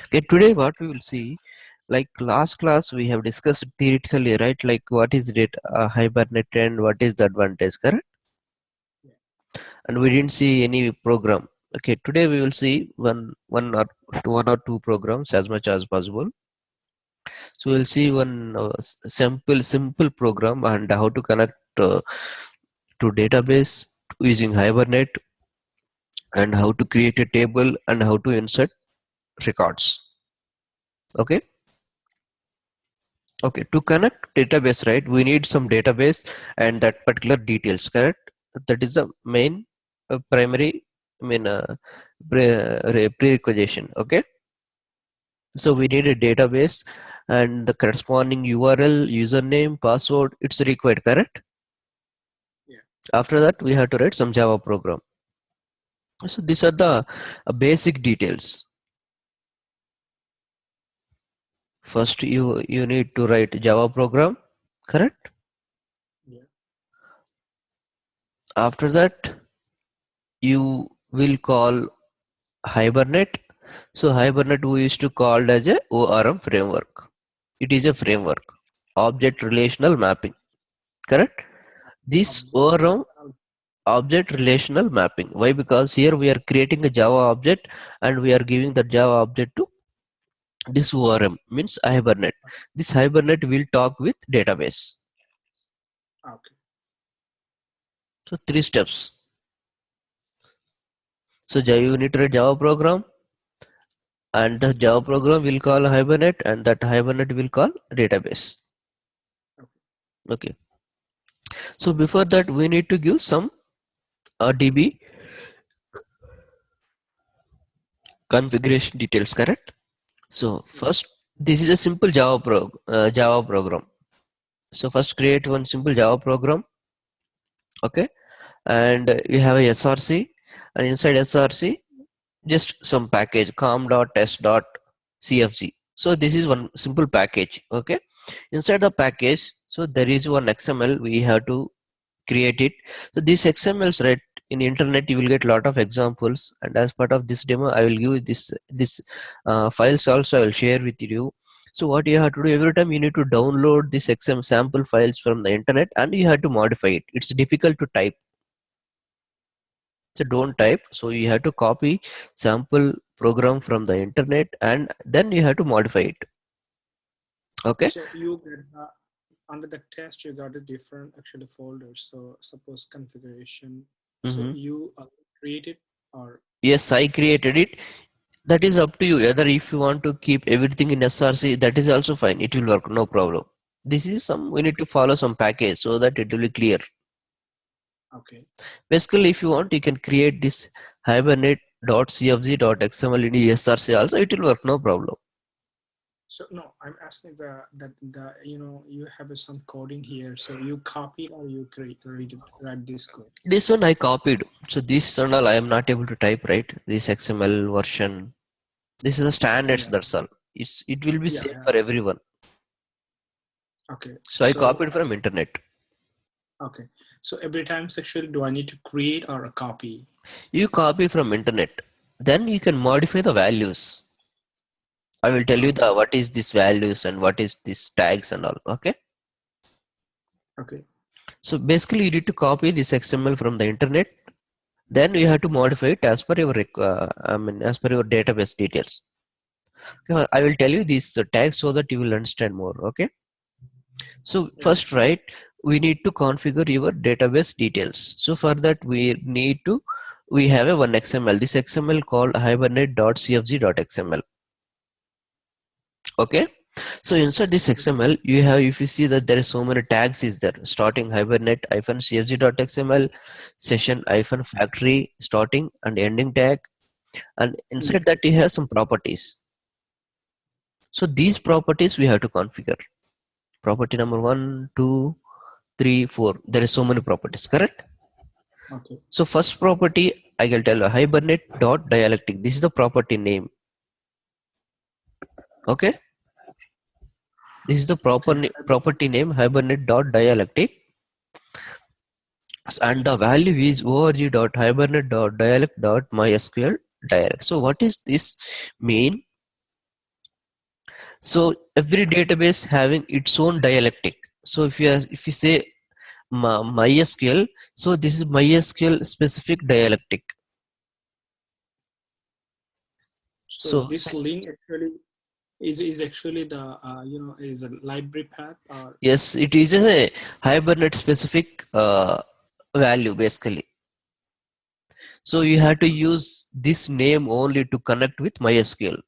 Okay, today what we will see, like last class we have discussed theoretically, right? Like what is it, Hibernate and what is the advantage, correct? Yeah. And we didn't see any program. Okay, today we will see one or two programs as much as possible. So we'll see one simple program and how to connect to database using Hibernate and how to create a table and how to insert records. Okay. Okay, to connect database, right, we need some database and that particular details, correct? That is the main primary, I mean, prerequisition. Okay, so we need a database and the corresponding URL, username, password. It's required, correct? Yeah. After that, we have to write some Java program. So these are the basic details. First, you need to write Java program, correct? Yeah. After that, you will call Hibernate. So Hibernate we used to call as a ORM framework. It is a framework, object relational mapping, correct? This Object ORM relational. object relational mapping. Why? Because here we are creating a Java object and we are giving the Java object to this ORM, means Hibernate. This Hibernate will talk with database. Okay. So three steps. So you need to write Java program and the Java program will call Hibernate and that Hibernate will call database. Okay. Okay. So before that we need to give some DB configuration details, correct? So Yeah. first, this is a simple Java program. So first create one simple Java program, okay? And you have a SRC, and inside SRC just some package com.test.cfg. So this is one simple package, okay? Inside the package, so there is one XML we have to create it. So these XMLs, right, in internet you will get a lot of examples, and as part of this demo I will give this files also I will share with you. So what you have to do, every time you need to download this XM sample files from the internet and you have to modify it. It's difficult to type, so don't type. So you have to copy sample program from the internet and then you have to modify it. Okay. So you get under the test, you got a different actually folders. So suppose configuration. So Hmm. you create it or Yes, I created it. That is up to you. Either if you want to keep everything in SRC, that is also fine. It will work, no problem. This is some, we need to follow some package so that it will be clear. okay. Basically, if you want, you can create this hibernate.cfg.xml in SRC also. It will work, no problem. So no, I'm asking the you have some coding here. So you copy or you create read it, write this code. This one I copied. So this and all I am not able to type, right? This XML version. This is the standards, Yeah. that's all. It will be Yeah. safe Yeah. for everyone. Okay. So I So copied from internet. okay. So every time sexual, do I need to create or a copy? You copy from internet. Then you can modify the values. I will tell you Okay. the what is this values and what is this tags and all. Okay. Okay. So basically you need to copy this XML from the internet. Then you have to modify it as per your as per your database details. Okay, I will tell you these tags so that you will understand more. Okay. So Yeah. first, right, we need to configure your database details. So for that we have a one XML. This XML called hibernate.cfg.xml. Okay. So inside this XML, you have, if you see that there is so many tags is there, starting hibernate cfg.xml, session factory, starting and ending tag, and Yeah. inside that you have some properties. So these properties we have to configure. Property number 1, 2, 3, 4. There is so many properties, correct? Okay. So first property I will tell you hibernate.dialectic. This is the property name. Okay. This is the Okay. property name hibernate.dialectic. And the value is org.hibernate.dialect.mysql direct. So what is this mean? So every database having its own dialectic. So if you say MySQL, so this is MySQL specific dialectic. So So this link actually is actually the is a library path or yes, it is a Hibernate specific value basically. So you have to use this name only to connect with MySQL.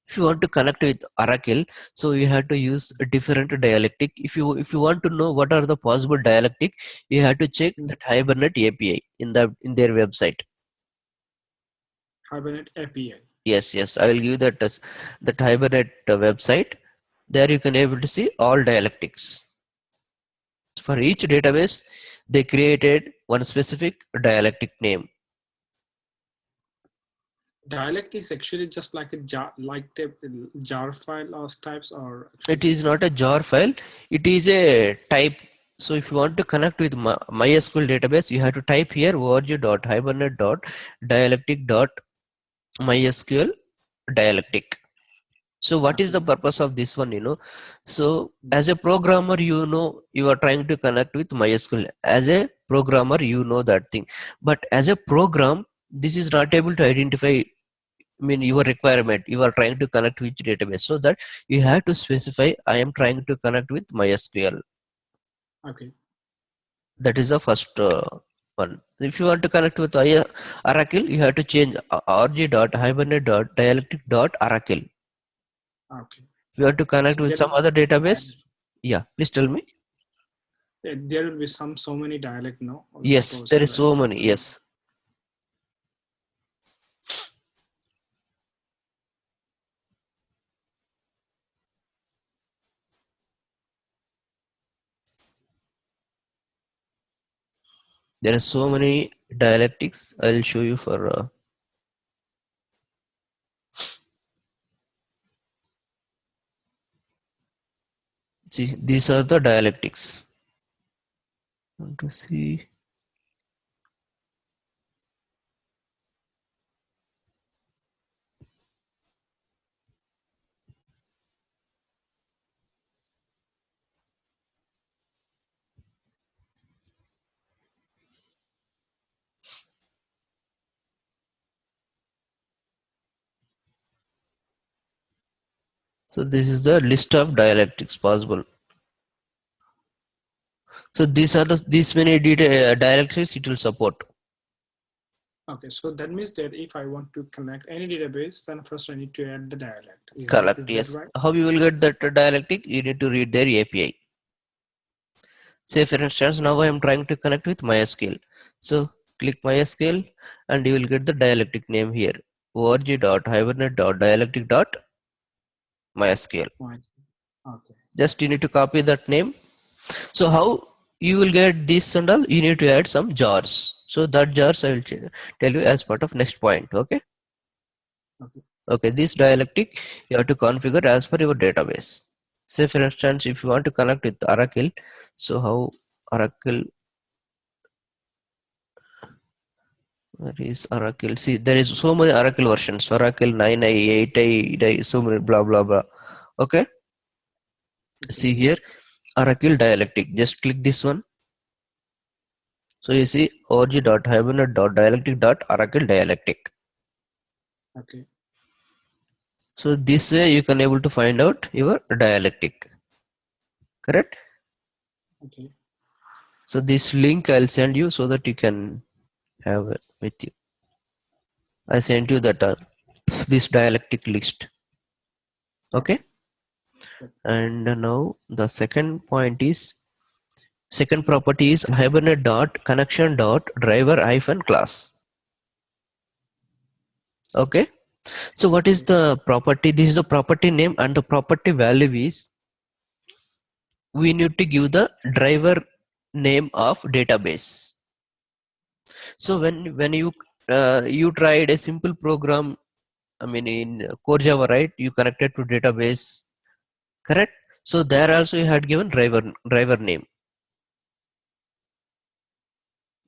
If you want to connect with Oracle, so you have to use a different dialectic. If you want to know what are the possible dialectic, you have to check mm, that Hibernate API in their website. Hibernate API. Yes, yes, I will give that as that Hibernate website. There you can able to see all dialectics. For each database, they created one specific dialectic name. Dialect is actually just like a jar, like the jar file or types, or It actually. is not a jar file, it is a type. So if you want to connect with MySQL database, you have to type here org.hibernate.dialectic.mysql dialectic. So what is the Okay. purpose of this one, So Mm, as a programmer, you are trying to connect with MySQL. As a programmer, you know that thing. But as a program, this is not able to identify, your requirement. You are trying to connect which database. So that you have to specify, I am trying to connect with MySQL. okay. That is the first one. If you want to connect with Oracle, you have to change rg.hibernate.dialectic.oracle. Okay. If you want to connect So with there some will other be database, yeah, please tell me. there will be so many dialect. No, Yes, suppose there is so many. if Yes, there are so many dialectics. I'll show you for. See, these are the dialectics. Want to see? So this is the list of dialectics possible. So these are these many dialectics it will support. okay, so that means that if I want to connect any database, then first I need to add the dialect. Correct. Is that Yes. right? How you will get that dialectic? You need to read their API. Say for instance, now I am trying to connect with MySQL. So click MySQL and you will get the dialectic name here. org.hibernate.dialectic.mysql. Right. Okay. Just you need to copy that name. So how you will get this and all? You need to add some jars. So that jars I will tell you as part of next point. Okay. Okay. Okay. This dialectic you have to configure as per your database. Say for instance, if you want to connect with Oracle, so how Oracle, where is Oracle? See, there is so many Oracle versions. Oracle 9i, 8i, so many blah blah blah. Okay. Okay. See here, Oracle dialectic. Just click this one. So you see org.hibernate.dialectic.oracle dialectic. Okay. So this way you can able to find out your dialectic. Correct? Okay. So this link I'll send you so that you can have it with you. I sent you that this dialectic list. Okay. Okay. Yep. And now the second property is hibernate dot connection dot driver hyphen class. Okay. So what is Okay. the property? This is the property name and the property value is we need to give the driver name of database. So when you tried a simple program, I mean in core Java, right? You connected to database, correct? So there also you had given driver name.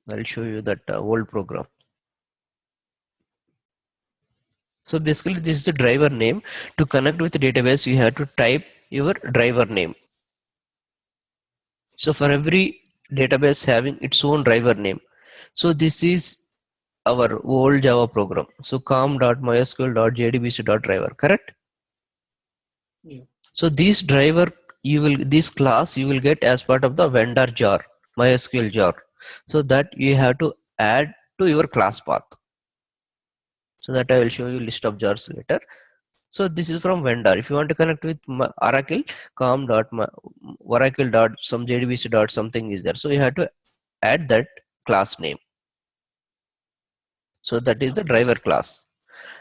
I'll show you that old program. So basically this is the driver name. To connect with the database, you have to type your driver name. So for every database having its own driver name. So this is our old Java program. So com.mysql.jdbc.driver, correct? Yeah. So this driver, this class you will get as part of the vendor jar, MySQL jar. So that you have to add to your class path. So that I will show you list of jars later. So this is from vendor. If you want to connect with Oracle, Oracle dot some jdbc dot something is there. So you have to add that class name. So that is the Okay. driver class.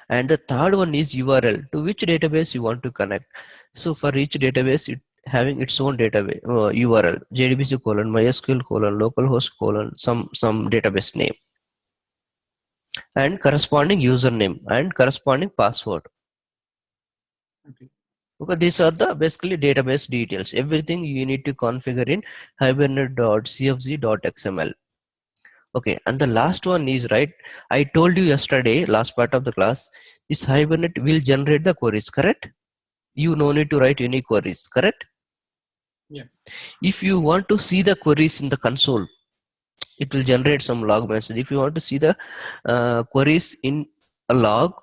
And the third one is URL, to which database you want to connect. So for each database, it having its own database URL, jdbc colon mysql colon localhost colon some database name and corresponding username and corresponding password. Okay. Okay, these are the basically database details. Everything you need to configure in hibernate.cfg.xml. Okay, and the last one is right. I told you yesterday, last part of the class, this Hibernate will generate the queries, correct? You no need to write any queries, correct? Yeah. If you want to see the queries in the console, it will generate some log message. If you want to see the queries in a log,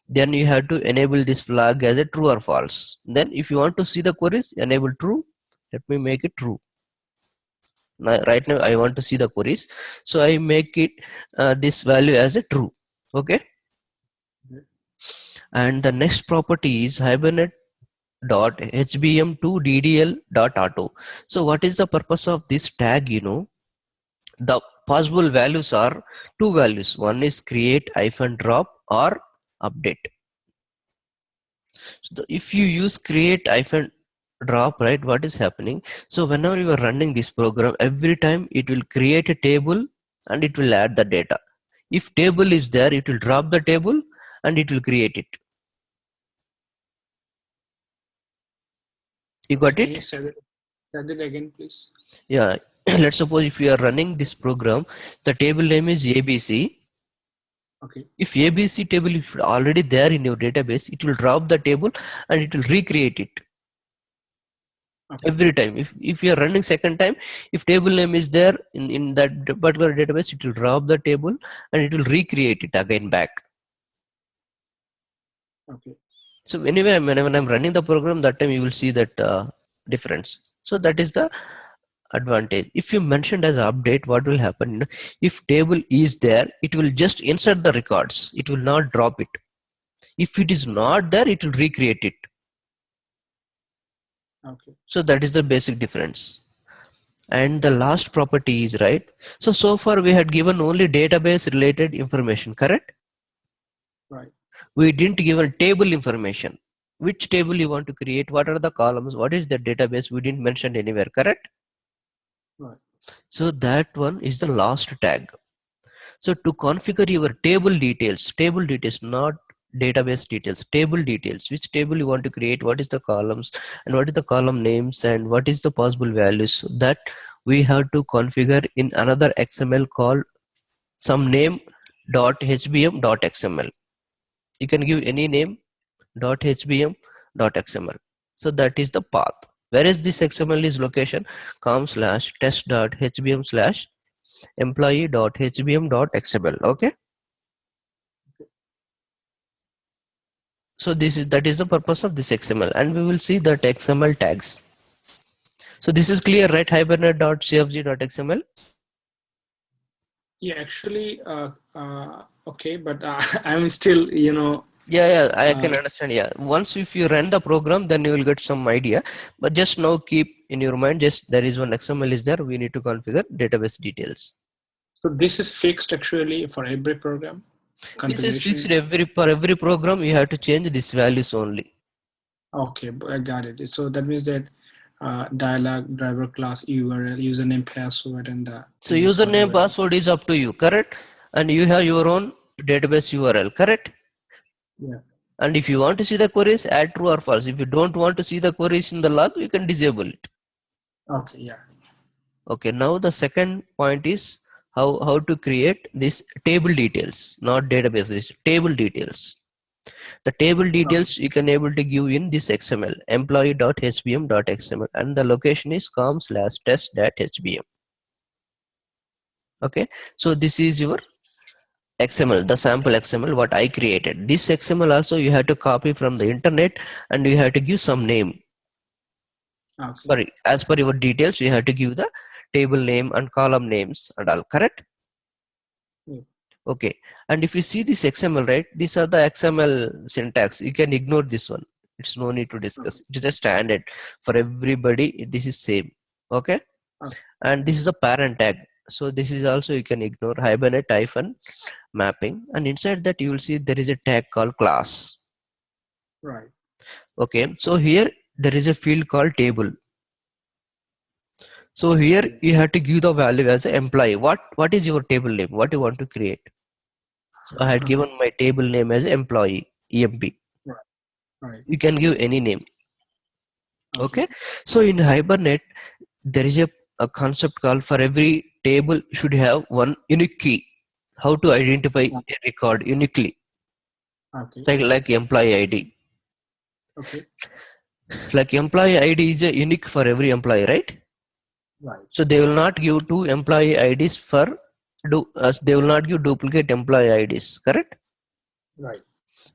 then you have to enable this flag as a true or false. Then if you want to see the queries, enable true. Let me make it true. Now, right now I want to see the queries, so I make it this value as a true. Okay, Okay. and the next property is hibernate dot hbm to ddl dot auto. So what is the purpose of this tag? The possible values are two values. One is create hyphen drop or update. So if you use create hyphen drop, right, what is happening? So whenever you are running this program, every time it will create a table and it will add the data. If table is there, it will drop the table and it will create it. You Okay. got Can you it? say that again, please? Yeah. Let's suppose if you are running this program, the table name is ABC. Okay. If ABC table is already there in your database, it will drop the table and it will recreate it Okay. every time. If you are running second time, if table name is there in that particular database, it will drop the table and it will recreate it again back. Okay. So anyway, when I'm running the program, that time you will see that difference. So that is the advantage. If you mentioned as update, what will happen? If table is there, it will just insert the records. It will not drop it. If it is not there, it will recreate it. Okay. So that is the basic difference. And the last property is right. So far we had given only database related information, correct? Right. We didn't give a table information. Which table you want to create? What are the columns? What is the database? We didn't mention anywhere, correct? Right. So that one is the last tag. So to configure your table details, not database details, table details, which table you want to create, what is the columns and what is the column names and what is the possible values, that we have to configure in another XML called some name dot hbm dot xml. You can give any name dot hbm dot xml. So that is the path. Whereas this XML is location com slash test dot hbm slash employee.hbm.xml. Okay, so that is the purpose of this XML, and we will see that XML tags. So this is clear, right? Hibernate.cfg.xml. Yeah. Actually, okay, but I'm still, Yeah, I uh, can understand. Yeah, once if you run the program, then you will get some idea. But just now keep in your mind, just there is one XML is there. We need to configure database details. so this is fixed actually for every program This is fixed configuration. for every program. You have to change these values only. Okay, I got it. So that means that dialog, driver class, URL, username, password, and the So things, username whatever. password is up to you, correct? And you have your own database URL, correct? Yeah. And if you want to see the queries, add true or false. If you don't want to see the queries in the log, you can disable it. Okay. Yeah. Okay, now the second point is how to create this table details, not databases, table details. The table Okay. details you can able to give in this XML employee.hbm.xml, and the location is com/test.hbm. Okay, so this is your XML, the sample XML what I created. This XML also you have to copy from the internet, and you have to give some name. Okay. Sorry, as per your details, you have to give the table name and column names and all. Correct? Yeah. Okay. And if you see this XML, right? These are the XML syntax. You can ignore this one. It's no need to discuss. Okay. It is a standard for everybody. This is same. Okay. Okay. And this is a parent tag. So this is also you can ignore Hibernate hyphen mapping. And inside that you will see there is a tag called class. Right. Okay. So here there is a field called table. So here Yeah. you have to give the value as an employee. What is your table name? What you want to create? So I had Okay. given my table name as employee EMP. Right. Right. You can give any name. Okay. Okay. So in Hibernate there is a concept called for every table should have one unique key. How to identify Yeah. a record uniquely? Okay. Like employee ID. Okay. Like employee ID is a unique for every employee, right? Right. So they will not give two employee IDs for they will not give duplicate employee IDs, correct? Right.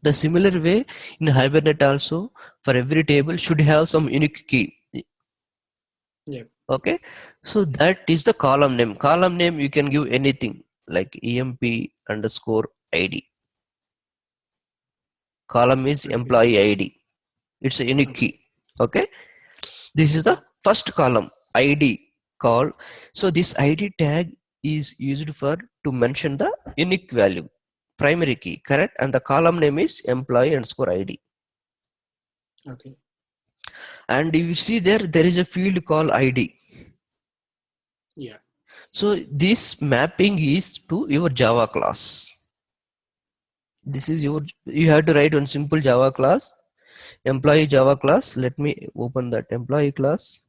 The similar way in Hibernate also for every table should have some unique key. Yeah. Okay, so that is the column name. Column name you can give anything like EMP underscore ID. Column is Okay. employee ID. It's a unique Okay. key. Okay, this is the Okay. first column ID call. So this ID tag is used for to mention the unique value, primary key, correct? And the column name is employee underscore ID. Okay. And you see there is a field called ID. Yeah. So this mapping is to your Java class. This is your, you have to write one simple Java class, employee Java class. Let me open that employee class.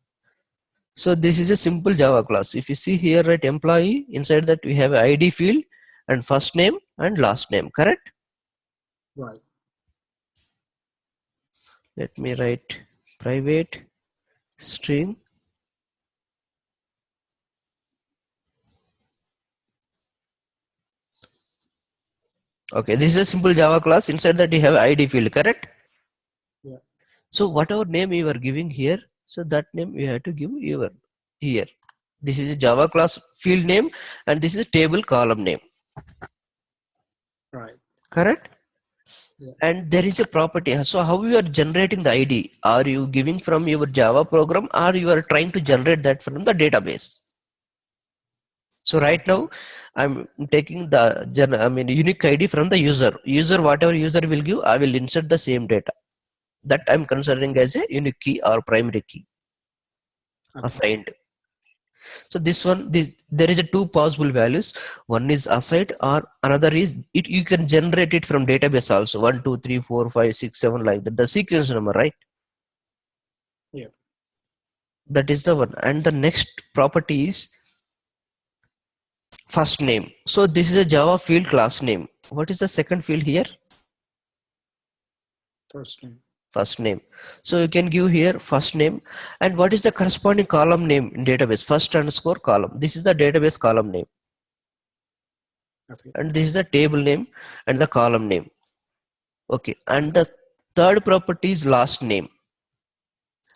So this is a simple Java class. If you see here, right, employee, inside that we have a ID field and first name and last name, correct? Right. Let me write private string. Okay, this is a simple Java class. Inside that you have ID field, correct? Yeah. So whatever name you are giving here, so that name you have to give your here. This is a Java class field name, and this is a table column name, Right. correct? Yeah. And there is a property. So how you are generating the ID? Are you giving from your Java program, or you are trying to generate that from the database? So right Okay. now, I'm taking the unique ID from the user. User, whatever user will give, I will insert the same data. That I'm considering as a unique key or primary key Okay. assigned. So there is a two possible values. One is assigned, or another is it. You can generate it from database also. 1, 2, 3, 4, 5, 6, 7 like that. The sequence number, right? Yeah. That is the one. And the next property is first name. So this is a Java field class name. What is the second field here? First name. First name. So you can give here first name. And what is the corresponding column name in database? First underscore column. This is the database column name. Okay. And this is the table name and the column name. Okay. And the third property is last name.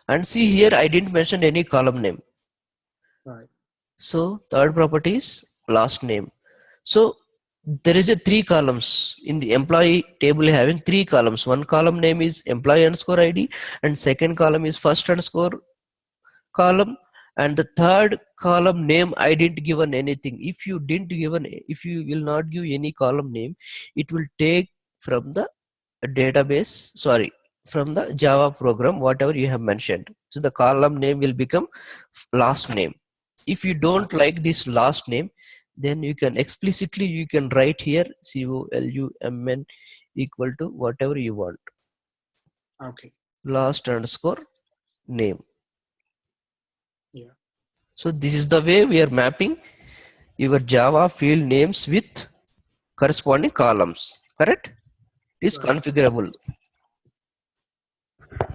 And see here, I didn't mention any column name. Right. So third property is last name. So there is a three columns in the employee table having three columns. One column name is employee underscore ID, and second column is first underscore column, and the third column name I didn't given anything. If you will not give any column name, it will take from the database, sorry, from the Java program whatever you have mentioned. So the column name will become last name. If you don't Okay. like this last name, then you can explicitly you can write here column equal to whatever you want, Okay. last underscore name. Yeah. So this is the way we are mapping your Java field names with corresponding columns, correct? It is Right. configurable.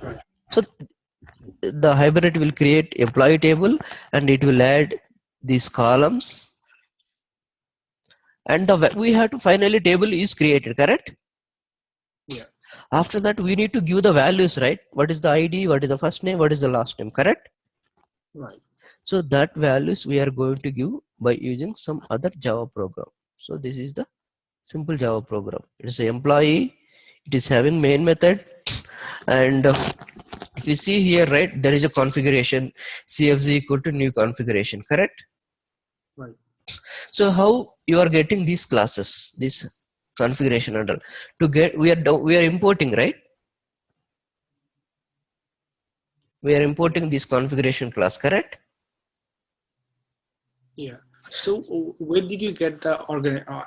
Right. So the Hibernate will create employee table and it will add these columns, and we have to finally table is created, correct? Yeah. After that we need to give the values, right? What is the ID, what is the first name, what is the last name, correct? Right. So that values we are going to give by using some other Java program. So this is the simple Java program. It is an employee, it is having main method, and if you see here, right, there is a configuration cfz equal to new configuration, correct? Right. So how you are getting these classes, this configuration and all, to get we are importing, right? We are Yeah. importing this configuration class, correct? Yeah. So where did you get the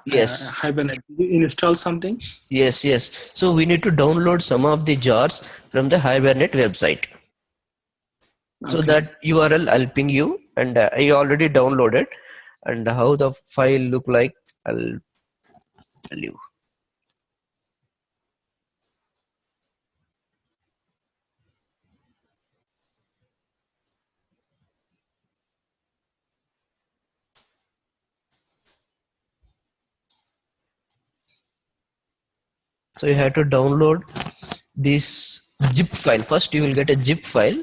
Yes, Hibernate? Did you install something? yes. So we need to download some of the jars from the Hibernate website. So Okay. that URL I'll ping you, and I already downloaded, and how the file look like I'll tell you. So you have to download this zip file. First you will get a zip file.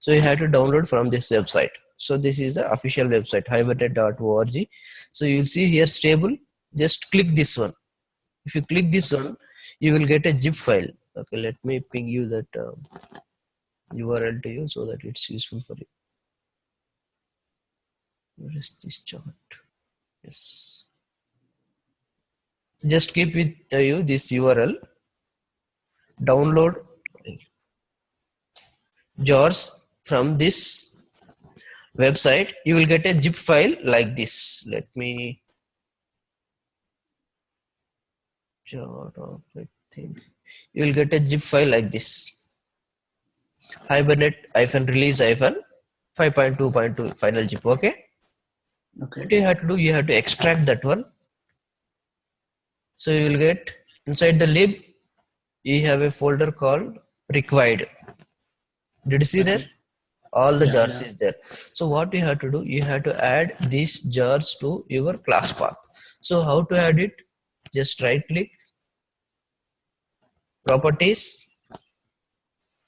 So you have to download from this website. So this is the official website, hibernate.org. So you will see here stable. Just click this one. If you click this Okay. one, you will get a zip file. Okay, let me ping you that URL to you so that it's useful for you. Where is this chart? Yes. Just keep with you this URL. Download jars from this website. You will get a zip file like this. Let me chart off, I think. You will get a zip file like this. Hibernate release 5.2.2 final zip. Okay. Okay. What you have to do, you have to extract that one. So you will get inside the lib, you have a folder called required. Did you see there? Okay. All the Yeah. jars Yeah. is there. So what you have to do, you have to add these jars to your class path. So how to add it? Just right click, properties,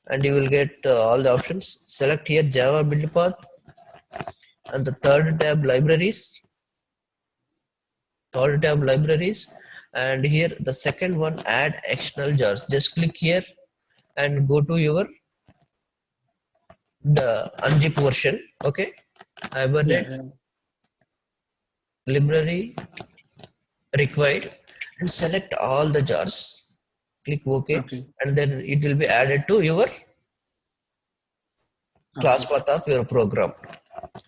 and you will get all the options. Select here Java build path, and the third tab libraries, and here the second one, add external jars. Just click here and go to your the unzip version. Okay, Yeah. Hibernate Yeah. library required, and select all the jars. Click OK, Okay. and then it will be added to your class Okay. path of your program.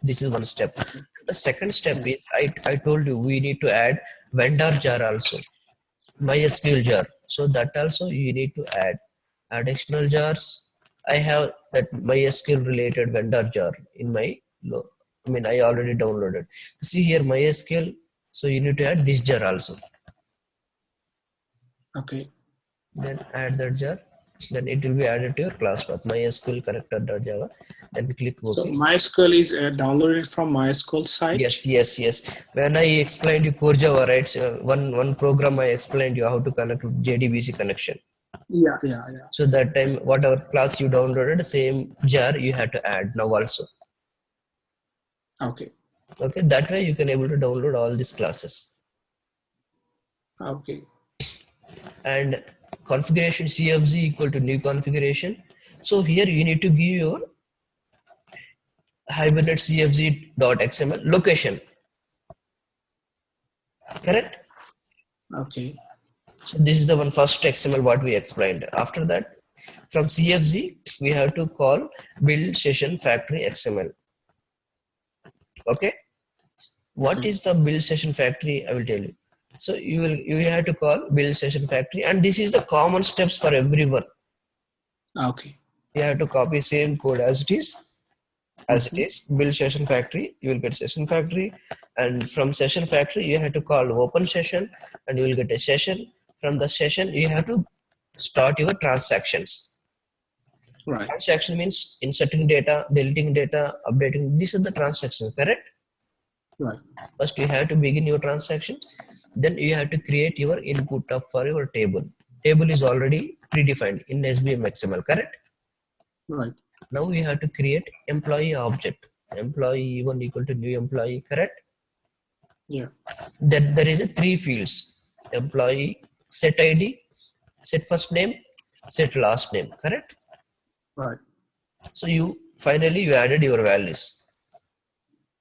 This is one step. Okay. The second step Yeah. is I told you we need to add vendor jar also, MySQL jar. So that also you need to add additional jars. I have that MySQL related vendor jar in my I mean I already downloaded. See here MySQL. So you need to add this jar also. Okay. Then add that jar. Then it will be added to your class path MySQL connector.java. Then click So OK. MySQL is downloaded from MySQL site. Yes. When I explained you core Java, right? So one program I explained you how to connect with JDBC connection. Yeah. Yeah. Yeah. So that time, whatever class you downloaded, same jar you have to add now also. Okay. Okay, that way you can able to download all these classes. Okay. And configuration CFZ equal to new configuration. So here you need to give your Hibernate CFZ.xml location, correct? Okay. So this is the one first XML what we explained. After that, from CFZ we have to call build session factory XML. Okay, what Okay. is the build session factory? I will tell you. So you have to call build session factory, and this is the common steps for everyone. Okay. You have to copy same code as it is. Mm-hmm. Build session factory, you will get session factory, and from session factory you have to call open session, and you will get a session. From the session, you have to start your transactions. Right. Transaction means inserting data, deleting data, updating. These are the transactions, correct? Right. First, you have to begin your transaction. Then you have to create your input of for your table. Table is already predefined in SBM XML, correct? Right. Now you have to create employee object. Employee one equal to new employee, correct? Yeah. Then there is a three fields: employee, set ID, set first name, set last name, correct? Right. So you finally you added your values.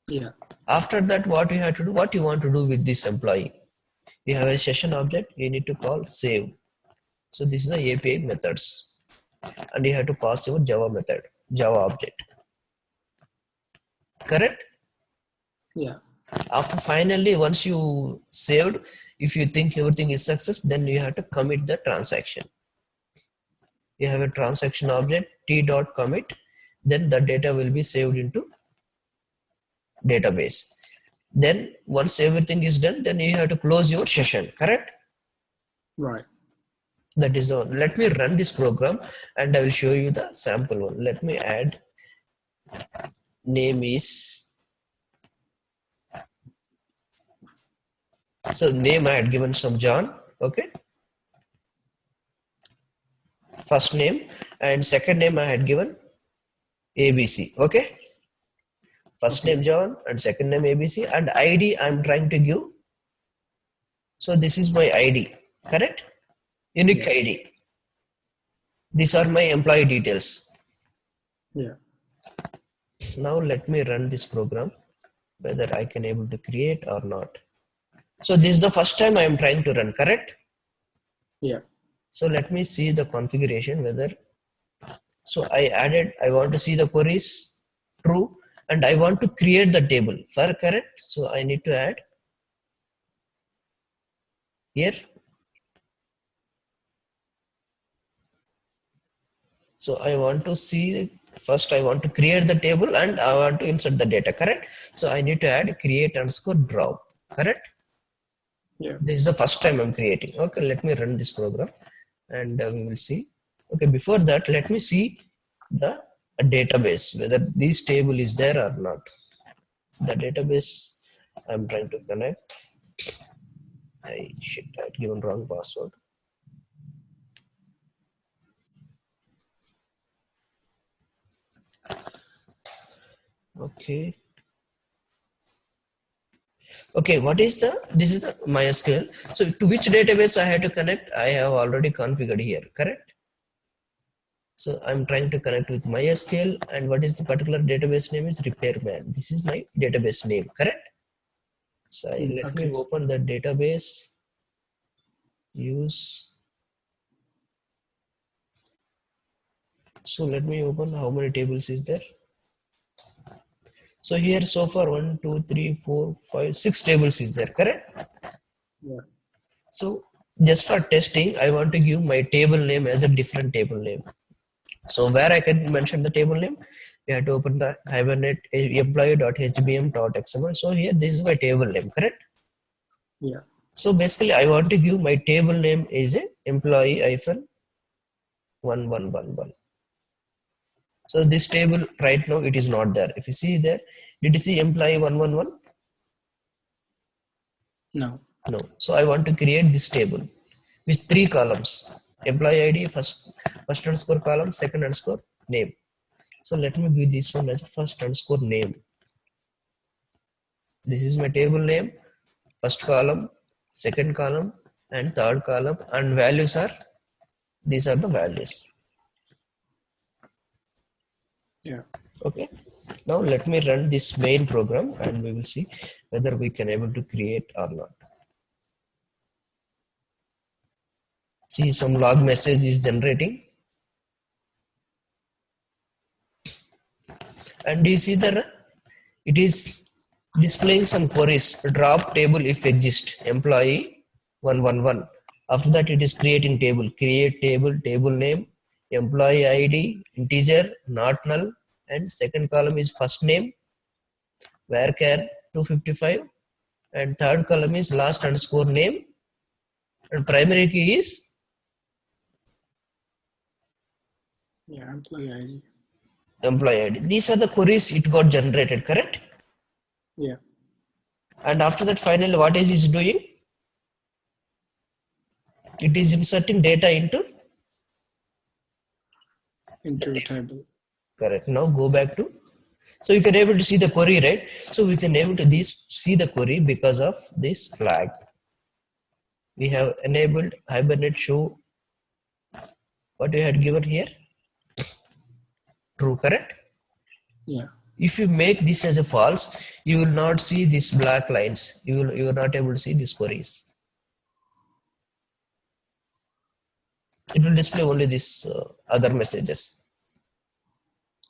Yeah. After that, what you have to do, what you want to do with this employee? You have a session object, you need to call save. So this is the API methods, and you have to pass your Java method, Java object, correct? Yeah. After finally, once you saved, if you think everything is success, then you have to commit the transaction. You have a transaction object t.commit, then the data will be saved into database. Then once everything is done, then you have to close your session, correct? Right. That is the one. Let me run this program and I will show you the sample one. Let me add name is, so name I had given some John, okay? First name, and second name I had given ABC, okay? First Okay. name John and second name ABC, and ID I'm trying to give. So this is my ID, correct? Unique Yeah. ID. These are my employee details. Yeah. Now let me run this program, whether I can able to create or not. So this is the first time I am trying to run, correct? Yeah. So let me see the configuration whether, so I want to see the queries true, and I want to create the table for correct. So I need to add here. So I want to see, first I want to create the table and I want to insert the data, correct? So I need to add create underscore drop, correct? Yeah. This is the first time I'm creating. Okay, let me run this program and we will see. Okay, before that, let me see the database, whether this table is there or not. The database I'm trying to connect. I had given wrong password. Okay. Okay, what is the, this is the MySQL. So to which database I have to connect? I have already configured here, correct? So I'm trying to connect with MySQL, and what is the particular database name is repairman. This is my database name, correct? So let me Okay. open the database, use. So let me open how many tables is there. So here so far 1, 2, 3, 4, 5, 6 tables is there, correct? Yeah. So just for testing, I want to give my table name as a different table name. So where I can mention the table name, you have to open the Hibernate employee.hbm.xml. So here this is my table name, correct? Yeah. So basically I want to give my table name is a employee hyphen 1111. So this table right now it is not there. If you see there, did you see employee 111? No. No. So I want to create this table with 3 columns: employee ID, first underscore column, second underscore name. So let me give this one as first underscore name. This is my table name, first column, second column, and third column, and values are, these are the values. Yeah. Okay. Now let me run this main program and we will see whether we can able to create or not. See, some log message is generating, and you see that it is displaying some queries: drop table if exist, employee 111. After that it is creating table, create table, table name, employee ID integer not null, and second column is first name varchar 255, and third column is last underscore name and primary key is employee ID. employee ID. These are the queries it got generated, correct? Yeah, And after that, finally, what is it doing? It is inserting data into the into table. table. Correct. Now go back to. So you can able to see the query, right? So we can able to see the query because of this flag. We have enabled Hibernate show. What we had given here? True, correct? Yeah, If you make this as a false, you will not see these black lines. You are not able to see these queries. It will display only these other messages.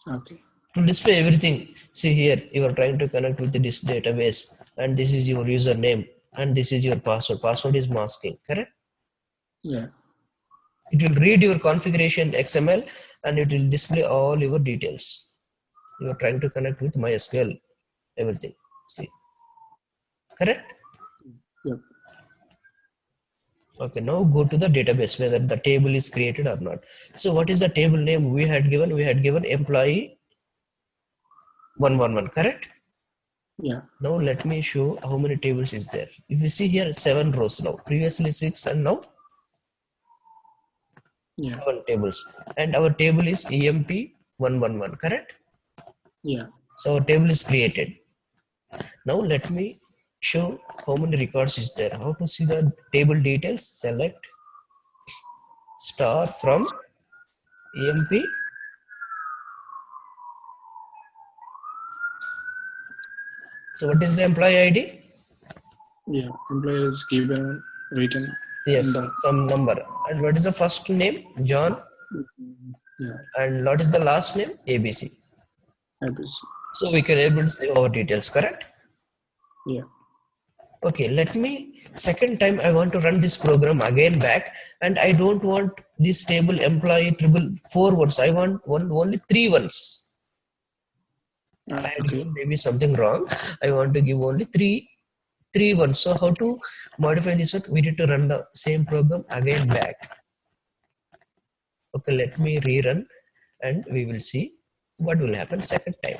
okay. To display everything, see here you are trying to connect with this database, and this is your username, and this is your password. Password is masking, correct? Yeah, It will read your configuration XML and it will display all your details. You are trying to connect with MySQL, everything. See, correct? yep, Okay, now go to the database whether the table is created or not. So what is the table name we had given? We had given employee 111, correct? yeah, Now let me show how many tables is there. If you see here 7 rows now, previously 6 and now yeah, 7 tables. And our table is EMP 111, correct? yeah. So our table is created. Now let me show how many records is there. How to see the table details? Select star from EMP. So what is the employee ID? Yeah, employer is given written in Yes, the some number. And what is the first name? John. yeah, And what is the last name? ABC. ABC. So we can able to see our details, correct? Yeah, Okay, let me, second time I want to run this program again back, and I don't want this table employee triple 4 ones. I want only 3 ones. I had okay. given maybe something wrong. I want to give only three ones. So how to modify this one? We need to run the same program again back. Okay, let me rerun and we will see what will happen second time.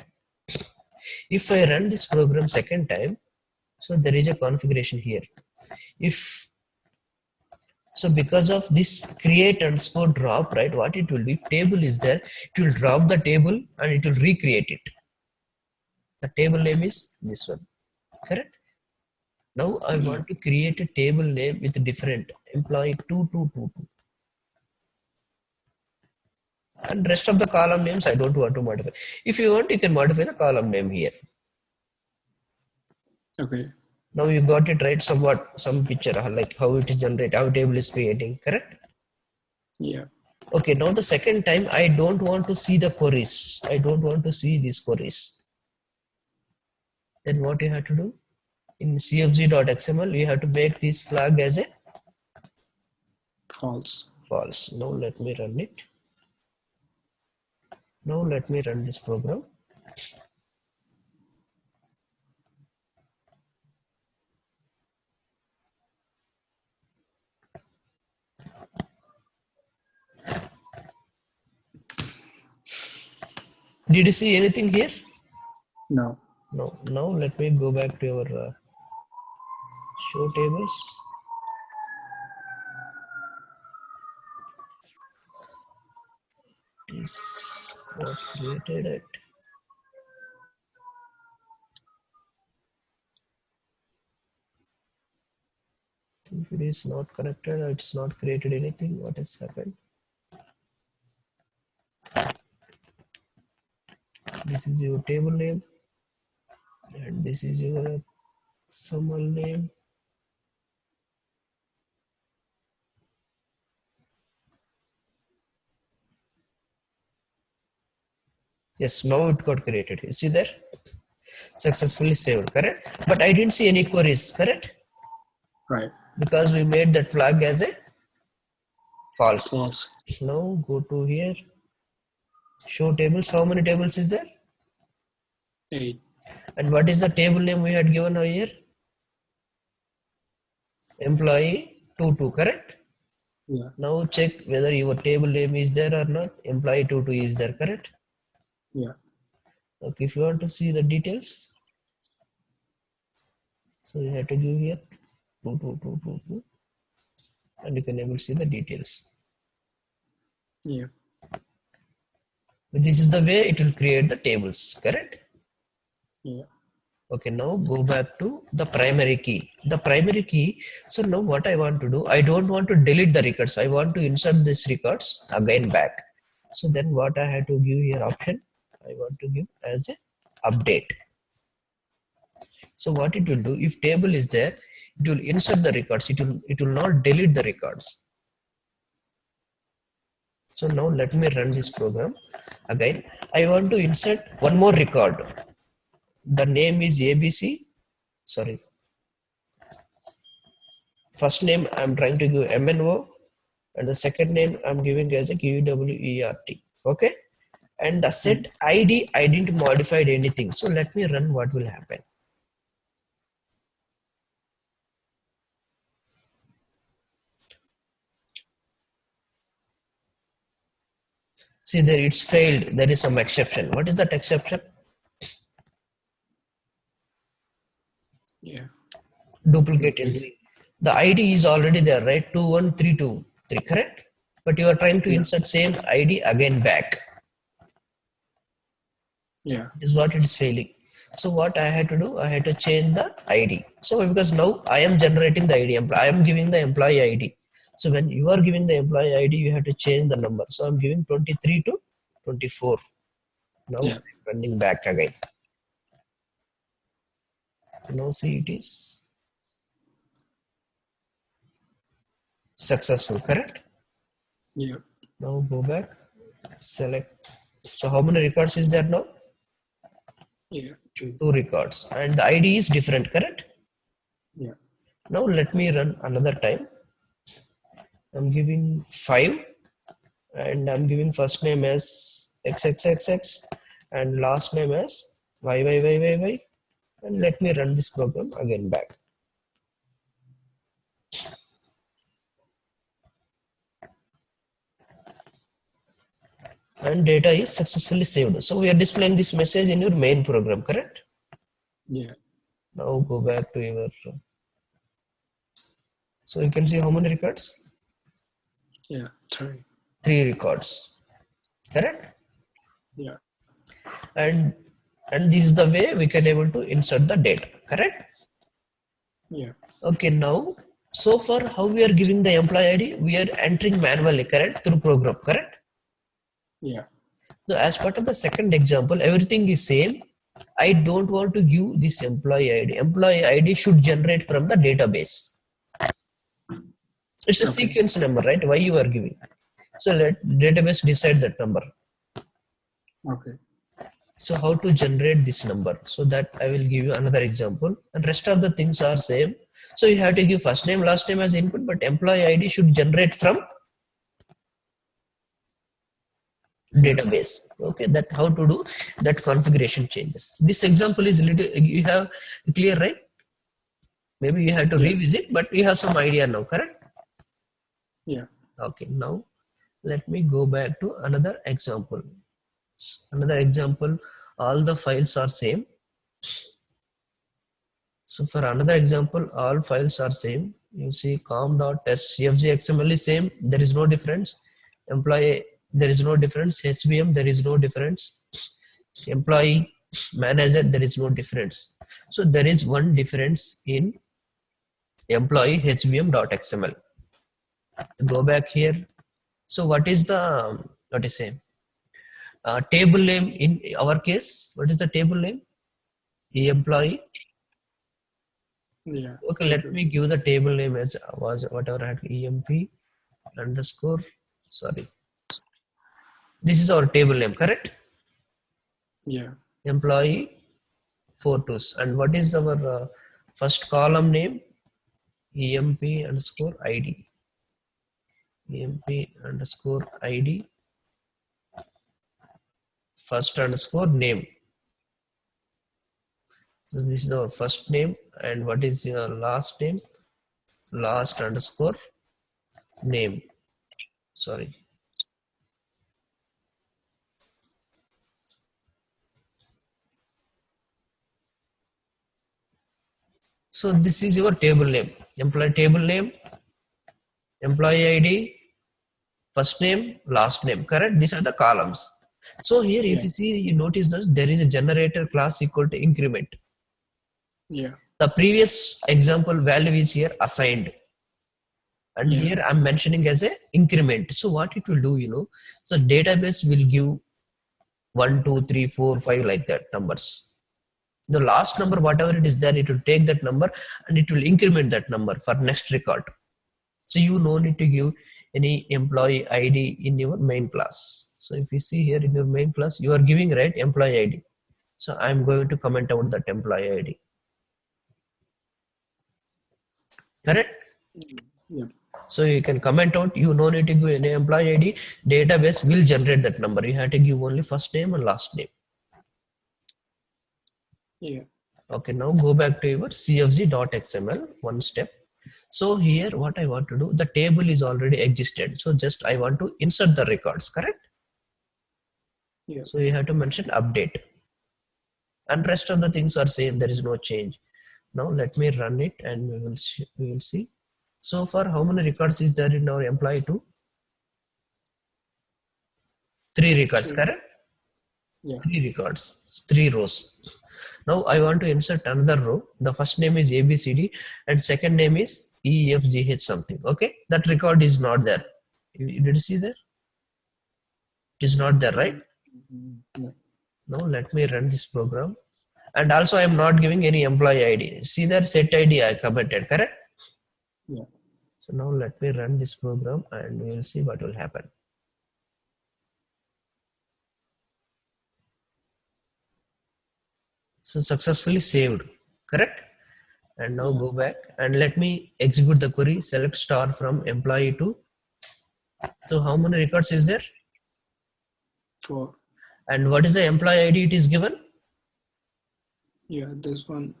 If I run this program second time, so there is a configuration here. If so, because of this create underscore drop, right? What it will be? If table is there, it will drop the table and it will recreate it. The table name is this one, correct? Now I Yeah, want to create a table name with different employee 2222, and rest of the column names I don't want to modify. If you want, you can modify the column name here. okay. Now you got it right, somewhat some picture like how it is generated, how table is creating, correct? Yeah, Okay, now the second time I don't want to see the queries. I don't want to see these queries. Then what you have to do? In cfg.xml, you have to make this flag as a false. false. Now let me run it. Now let me run this program. Did you see anything here? No, No. Now let me go back to our show tables. Is what created it. If it is not connected, it's not created anything. What has happened? This is your table name, and this is your XML name. Yes, now it got created. You see there? Successfully saved, correct? But I didn't see any queries, correct? right. Because we made that flag as a false. False. Now go to here, show tables. How many tables is there? 8. And what is the table name we had given over here? Employee 22, correct? Yeah. Now check whether your table name is there or not. Employee 22 is there, correct? Yeah. Okay, if you want to see the details, so you have to give here 2222, and you can able to see the details. Yeah. This is the way it will create the tables, correct? Yeah. Okay, now go back to the primary key. The primary key. So now what I want to do, I don't want to delete the records. I want to insert these records again back. So then what I have to give here option, I want to give as a update. So what it will do, if table is there, it will insert the records. It will not delete the records. So now let me run this program again. I want to insert one more record. The name is ABC. Sorry. First name I'm trying to give MNO, and the second name I'm giving as a QWERT. Okay. And the set ID, I didn't modify anything. So let me run what will happen. See there, it's failed. There is some exception. What is that exception? Yeah. Duplicate entry. The ID is already there, right? 21323, correct? But you are trying to Yeah. insert same ID again back. Yeah. Is what it is failing. So what I had to do, I had to change the ID. So because now I am generating the ID, I am giving the employee ID. So when you are giving the employee ID, you have to change the number. So I'm giving 23 to 24. Now Yeah. running back again. Now see it is successful, correct? Yeah. Now go back, select. So how many records is there now? Yeah. True. 2 records, and the ID is different, correct? Yeah. Now let me run another time. I'm giving 5, and I'm giving first name as XXXX and last name as YYYYY, and let me run this program again back. And data is successfully saved. So we are displaying this message in your main program, correct? Yeah. Now go back to your, so you can see how many records? Yeah. 3. 3 records, correct? Yeah. And this is the way we can able to insert the data, correct? Yeah. Okay, now so far how we are giving the employee ID, we are entering manually, correct, through program, correct? Yeah. So as part of the second example, everything is same. I don't want to give this employee ID. Employee ID should generate from the database. It's a Okay. sequence number, right? Why you are giving? So let database decide that number. Okay. So how to generate this number? So that I will give you another example, and rest of the things are same. So you have to give first name, last name as input, but employee ID should generate from Yeah. database. Okay, that how to do that configuration changes. This example is little you have clear, right? Maybe you have to Yeah. revisit, but you have some idea now, correct? Yeah. Okay, now let me go back to another example. Another example, all the files are same. So for another example, all files are same. You see com.test cfg xml is same. There is no difference. Employee, there is no difference. HBM, there is no difference. Employee manager, there is no difference. So there is one difference in employee hbm.xml. Go back here. So what is the, what is say, table name in our case? What is the table name? Employee. Yeah. Okay, let Table. me give the table name as was whatever I had emp underscore. Sorry, this is our table name, correct? Yeah. Employee 42s, and what is our first column name? Emp underscore id. Emp underscore id. First underscore name. So this is our first name, and what is your last name? last underscore name. Sorry. So this is your table name. Employee table name, employee ID, first name, last name. Correct? These are the columns. So here, if Yeah. you see, you notice that there is a generator class equal to increment. Yeah. The previous example value is here assigned, and Yeah. here I'm mentioning as a increment. So what it will do, so database will give 1, 2, 3, 4, 5 like that numbers. The last number, whatever it is there, it will take that number and it will increment that number for next record. So you no need to give any employee ID in your main class. So if you see here in your main class, you are giving right employee ID. So I'm going to comment out that employee ID. Correct? Yeah. So you can comment out, you no need to give any employee ID, database will generate that number. You have to give only first name and last name. Yeah. Okay, now go back to your cfg.xml, one step. So here what I want to do, the table is already existed. So just I want to insert the records, correct? Yeah. So you have to mention update. And rest of the things are same, there is no change. Now let me run it and we will see. So far, how many records is there in our employee 2? 3 records, Three. correct? Yeah. 3 records, 3 rows. Now I want to insert another row. The first name is ABCD and second name is EFGH something. Okay, that record is not there. Did you see there? It is not there, right? Yeah. Now let me run this program. And also I am not giving any employee ID. See there, set ID I commented, correct? Yeah. So now let me run this program and we will see what will happen. So successfully saved, correct? And now Yeah. go back and let me execute the query, select star from employee to. So how many records is there? 4. And what is the employee ID it is given? Yeah. This one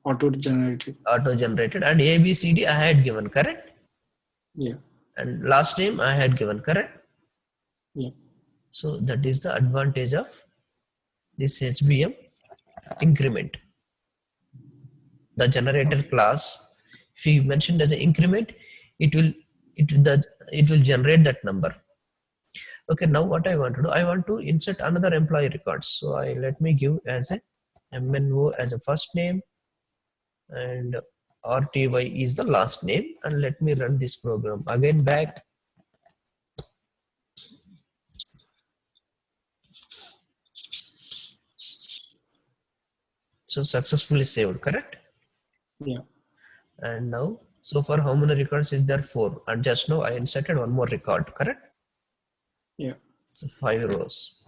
auto generated. Auto generated. And ABCD I had given, correct? Yeah. And last name I had given, correct? Yeah. So that is the advantage of this HBM increment. The generator class, if you mentioned as an increment, it will generate that number. Okay, now what I want to do, I want to insert another employee records. So I let me give as a MNO as a first name and RTY is the last name, and let me run this program again back. So successfully saved, correct? Yeah. And now so far how many records is there? 4, and just now I inserted one more record, correct? Yeah. So 5 rows.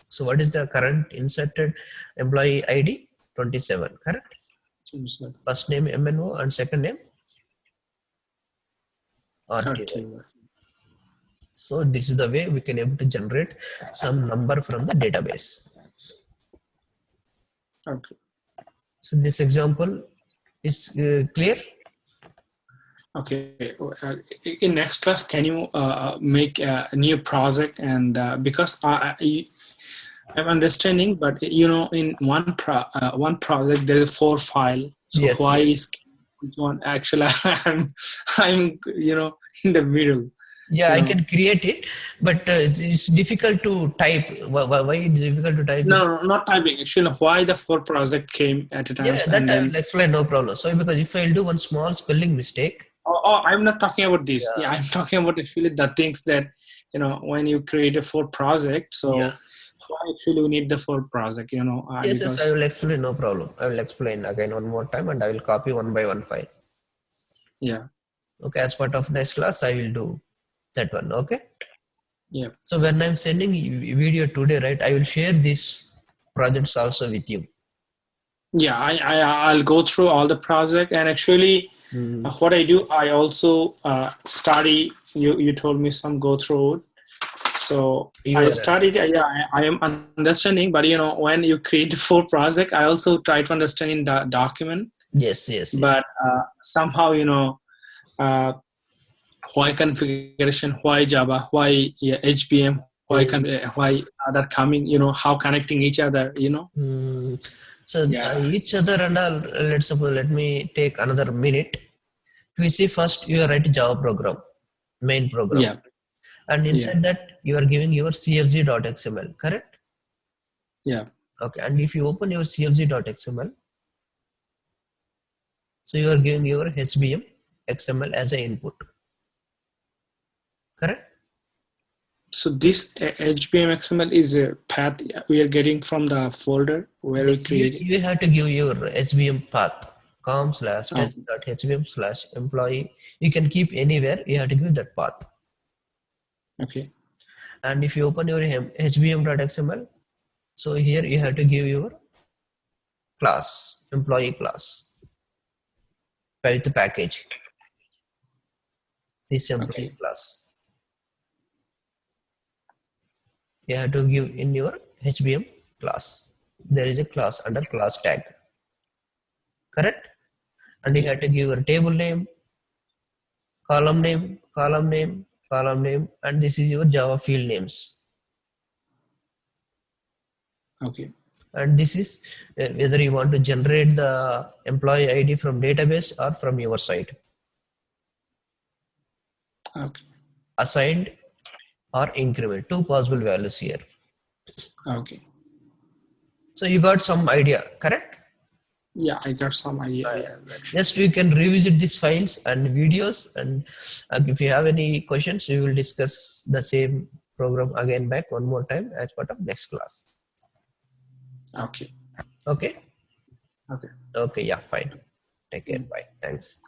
So what is the current inserted employee ID? 27, correct? Seems like First name MNO and second name RTY. 30. So this is the way we can able to generate some number from the database. Okay. So this example is clear. Okay. In next class, can you make a new project? And because I'm understanding, but in one project there is 4 file. So Yes, why yes. is which one? Actually, I'm in the middle. Yeah, I can create it, but it's difficult to type. Why it's difficult to type it? No, not typing. Actually, why the 4 project came at a time, Yeah, that and I then. will explain, no problem. So because if I'll do one small spelling mistake. Oh, I'm not talking about this. Yeah, Yeah, I'm talking about actually the things that when you create a 4 project. yeah. So why actually we need the 4 project? Yes, yes, I Because will explain, no problem. I will explain again one more time and I will copy one by one file. yeah, Okay, as part of next class, I will do that one. Okay. yeah, So when I'm sending video today, right, I will share these projects also with you. yeah. I'll go through all the project, and actually, what I do, I also study. You told me some go through it. So You I are studied. Yeah, I am understanding. But when you create the 4 project, I also try to understand in the document. yes, yes, yes. But somehow uh, why configuration, why Java, why HBM, why other coming, how connecting each other, So Yeah. each other and all, let's suppose, let me take another minute. We see first you write a Java program, main program, Yeah. and Yeah. inside that you are giving your cfg.xml, correct? Yeah. Okay, and if you open your cfg.xml, so you are giving your HBM XML as an input, correct? So this HBM XML is a path we are getting from the folder where we Yes, create it. you have to give your HBM path, com slash Oh, test.hbm slash employee. You can keep anywhere, you have to give that path. okay. And if you open your hbm.xml, so here you have to give your class, employee class, with the package, this employee Okay. class. You have to give in your HBM class. There is a class under class tag, correct? And you Okay. have to give your table name, column name, column name, column name, and this is your Java field names. Okay. And this is whether you want to generate the employee ID from database or from your side, Okay. assigned or increment, two possible values here. Okay. So you got some idea, correct? Yeah, I got some idea. Yeah, that's Just we can revisit these files and videos, and if you have any questions, we will discuss the same program again back one more time as part of next class. okay. Okay. Okay. Okay, yeah, fine. Take care. Bye. Thanks.